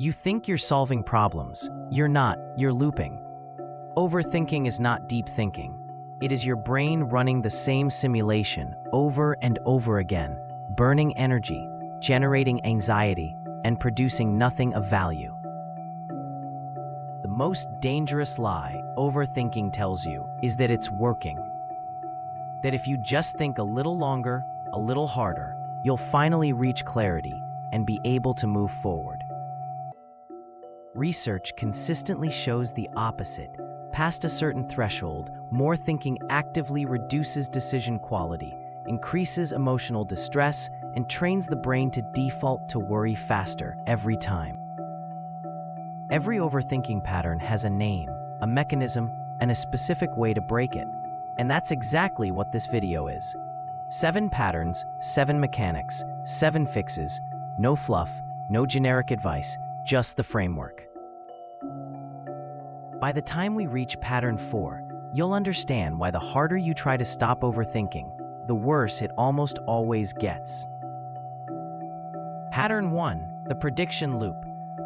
You think you're solving problems. You're not, you're looping. Overthinking is not deep thinking. It is your brain running the same simulation over and over again, burning energy, generating anxiety, and producing nothing of value. The most dangerous lie overthinking tells you is that it's working. That if you just think a little longer, a little harder, you'll finally reach clarity and be able to move forward. Research consistently shows the opposite. Past a certain threshold, more thinking actively reduces decision quality, increases emotional distress, and trains the brain to default to worry faster every time. Every overthinking pattern has a name, a mechanism, and a specific way to break it. And that's exactly what this video is. 7 patterns, 7 mechanics, 7 fixes, no fluff, no generic advice, just the framework. By the time we reach pattern 4, you'll understand why the harder you try to stop overthinking, the worse it almost always gets. Pattern 1, the prediction loop.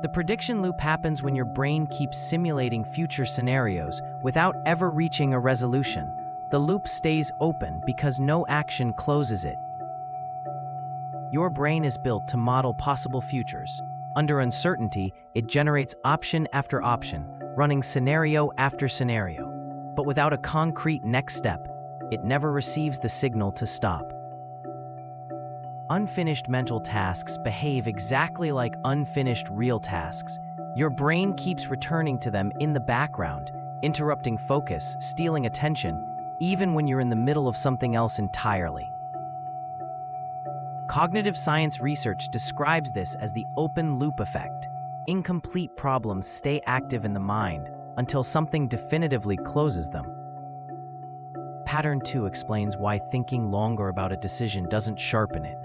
The prediction loop happens when your brain keeps simulating future scenarios without ever reaching a resolution. The loop stays open because no action closes it. Your brain is built to model possible futures. Under uncertainty, it generates option after option, running scenario after scenario. But without a concrete next step, it never receives the signal to stop. Unfinished mental tasks behave exactly like unfinished real tasks. Your brain keeps returning to them in the background, interrupting focus, stealing attention, even when you're in the middle of something else entirely. Cognitive science research describes this as the open loop effect. Incomplete problems stay active in the mind until something definitively closes them. Pattern 2 explains why thinking longer about a decision doesn't sharpen it.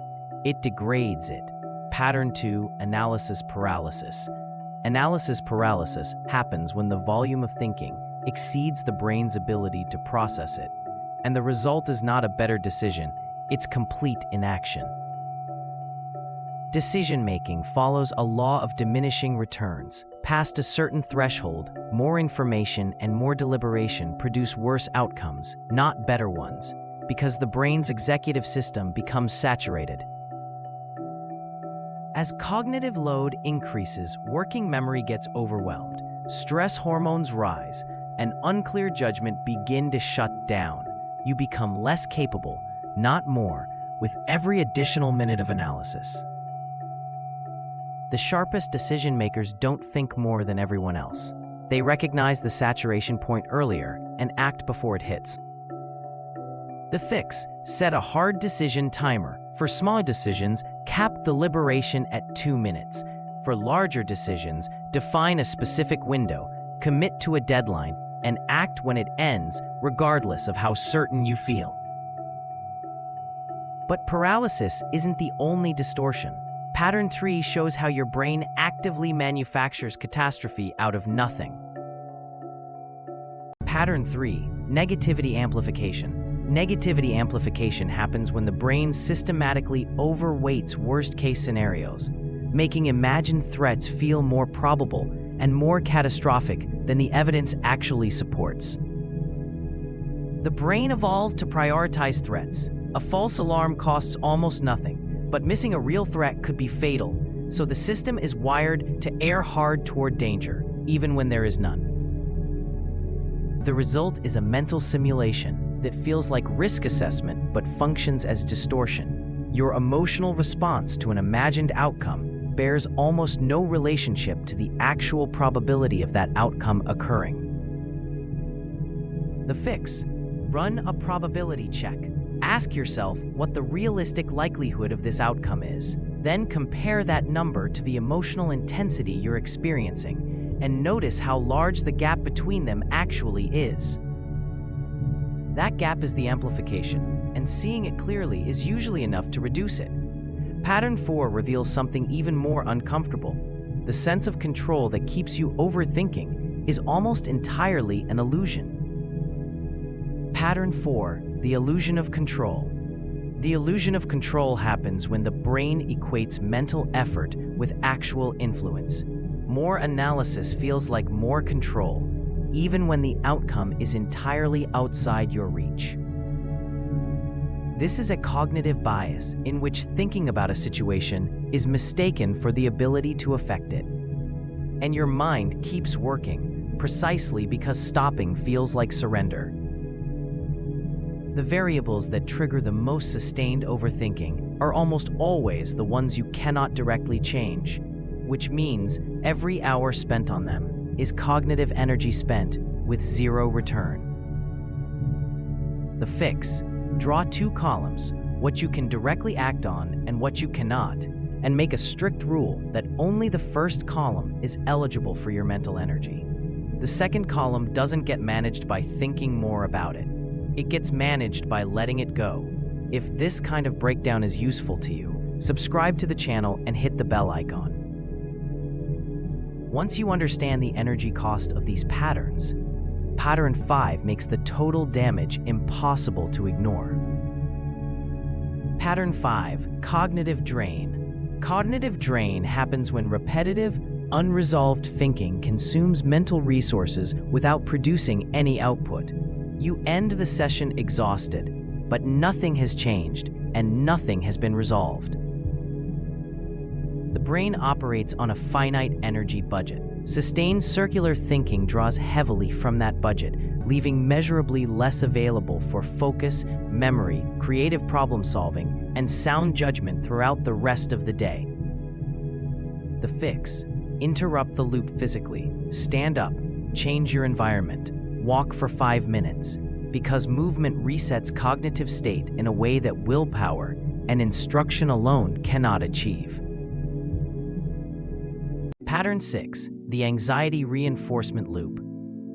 It degrades it. Pattern 2, analysis paralysis. Analysis paralysis happens when the volume of thinking exceeds the brain's ability to process it. And the result is not a better decision, it's complete inaction. Decision-making follows a law of diminishing returns. Past a certain threshold, more information and more deliberation produce worse outcomes, not better ones, because the brain's executive system becomes saturated. As cognitive load increases, working memory gets overwhelmed, stress hormones rise, and unclear judgment begin to shut down. You become less capable, not more, with every additional minute of analysis. The sharpest decision makers don't think more than everyone else. They recognize the saturation point earlier and act before it hits. The fix: set a hard decision timer. For small decisions, cap deliberation at 2 minutes. For larger decisions, define a specific window, commit to a deadline, and act when it ends, regardless of how certain you feel. But paralysis isn't the only distortion. Pattern 3 shows how your brain actively manufactures catastrophe out of nothing. Pattern 3, negativity amplification. Negativity amplification happens when the brain systematically overweights worst-case scenarios, making imagined threats feel more probable and more catastrophic than the evidence actually supports. The brain evolved to prioritize threats. A false alarm costs almost nothing, but missing a real threat could be fatal, so the system is wired to err hard toward danger, even when there is none. The result is a mental simulation that feels like risk assessment but functions as distortion. Your emotional response to an imagined outcome bears almost no relationship to the actual probability of that outcome occurring. The fix: run a probability check. Ask yourself what the realistic likelihood of this outcome is. Then compare that number to the emotional intensity you're experiencing, and notice how large the gap between them actually is. That gap is the amplification, and seeing it clearly is usually enough to reduce it. Pattern 4 reveals something even more uncomfortable. The sense of control that keeps you overthinking is almost entirely an illusion. Pattern 4, the illusion of control. The illusion of control happens when the brain equates mental effort with actual influence. more analysis feels like more control, even when the outcome is entirely outside your reach. This is a cognitive bias in which thinking about a situation is mistaken for the ability to affect it. And your mind keeps working, precisely because stopping feels like surrender. The variables that trigger the most sustained overthinking are almost always the ones you cannot directly change, which means every hour spent on them is cognitive energy spent with zero return. The fix: draw two columns, what you can directly act on and what you cannot, and make a strict rule that only the first column is eligible for your mental energy. The second column doesn't get managed by thinking more about it. It gets managed by letting it go. If this kind of breakdown is useful to you, subscribe to the channel and hit the bell icon. Once you understand the energy cost of these patterns, Pattern 5 makes the total damage impossible to ignore. Pattern 5, cognitive drain. Cognitive drain happens when repetitive, unresolved thinking consumes mental resources without producing any output. You end the session exhausted, but nothing has changed and nothing has been resolved. The brain operates on a finite energy budget. Sustained circular thinking draws heavily from that budget, leaving measurably less available for focus, memory, creative problem solving, and sound judgment throughout the rest of the day. The fix: interrupt the loop physically. Stand up, change your environment, walk for 5 minutes, because movement resets cognitive state in a way that willpower and instruction alone cannot achieve. Pattern 6, the anxiety reinforcement loop.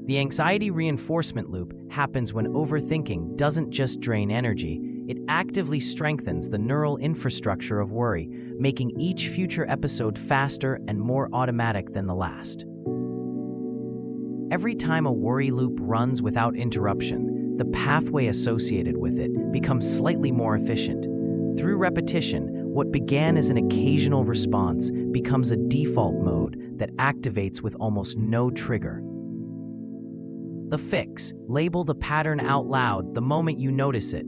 The anxiety reinforcement loop happens when overthinking doesn't just drain energy, it actively strengthens the neural infrastructure of worry, making each future episode faster and more automatic than the last. Every time a worry loop runs without interruption, the pathway associated with it becomes slightly more efficient. Through repetition, what began as an occasional response becomes a default mode that activates with almost no trigger. The fix: label the pattern out loud the moment you notice it.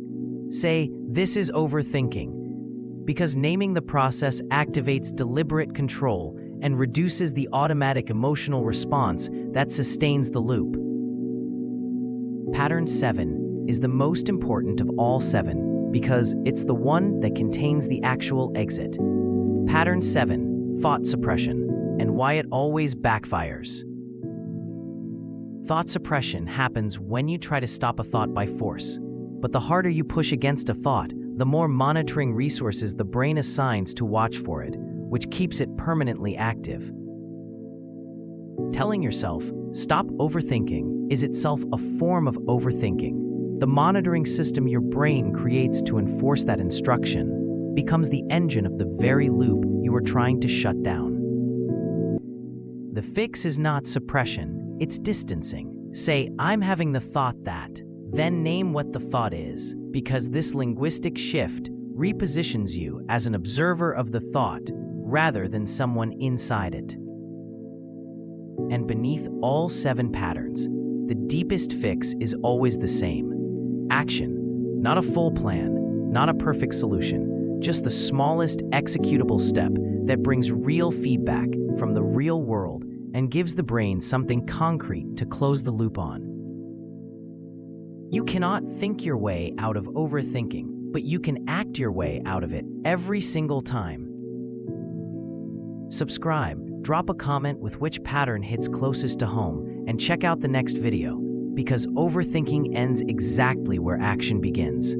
Say, "This is overthinking," because naming the process activates deliberate control and reduces the automatic emotional response that sustains the loop. Pattern 7 is the most important of all 7 because it's the one that contains the actual exit. Pattern 7, thought suppression, and why it always backfires. Thought suppression happens when you try to stop a thought by force, but the harder you push against a thought, the more monitoring resources the brain assigns to watch for it, which keeps it permanently active. Telling yourself, "Stop overthinking," is itself a form of overthinking. The monitoring system your brain creates to enforce that instruction becomes the engine of the very loop you are trying to shut down. The fix is not suppression, it's distancing. Say, "I'm having the thought that," then name what the thought is, because this linguistic shift repositions you as an observer of the thought rather than someone inside it. And beneath all 7 patterns, the deepest fix is always the same. Action, not a full plan, not a perfect solution, just the smallest executable step that brings real feedback from the real world and gives the brain something concrete to close the loop on. You cannot think your way out of overthinking, but you can act your way out of it every single time. Subscribe, drop a comment with which pattern hits closest to home, and check out the next video, because overthinking ends exactly where action begins.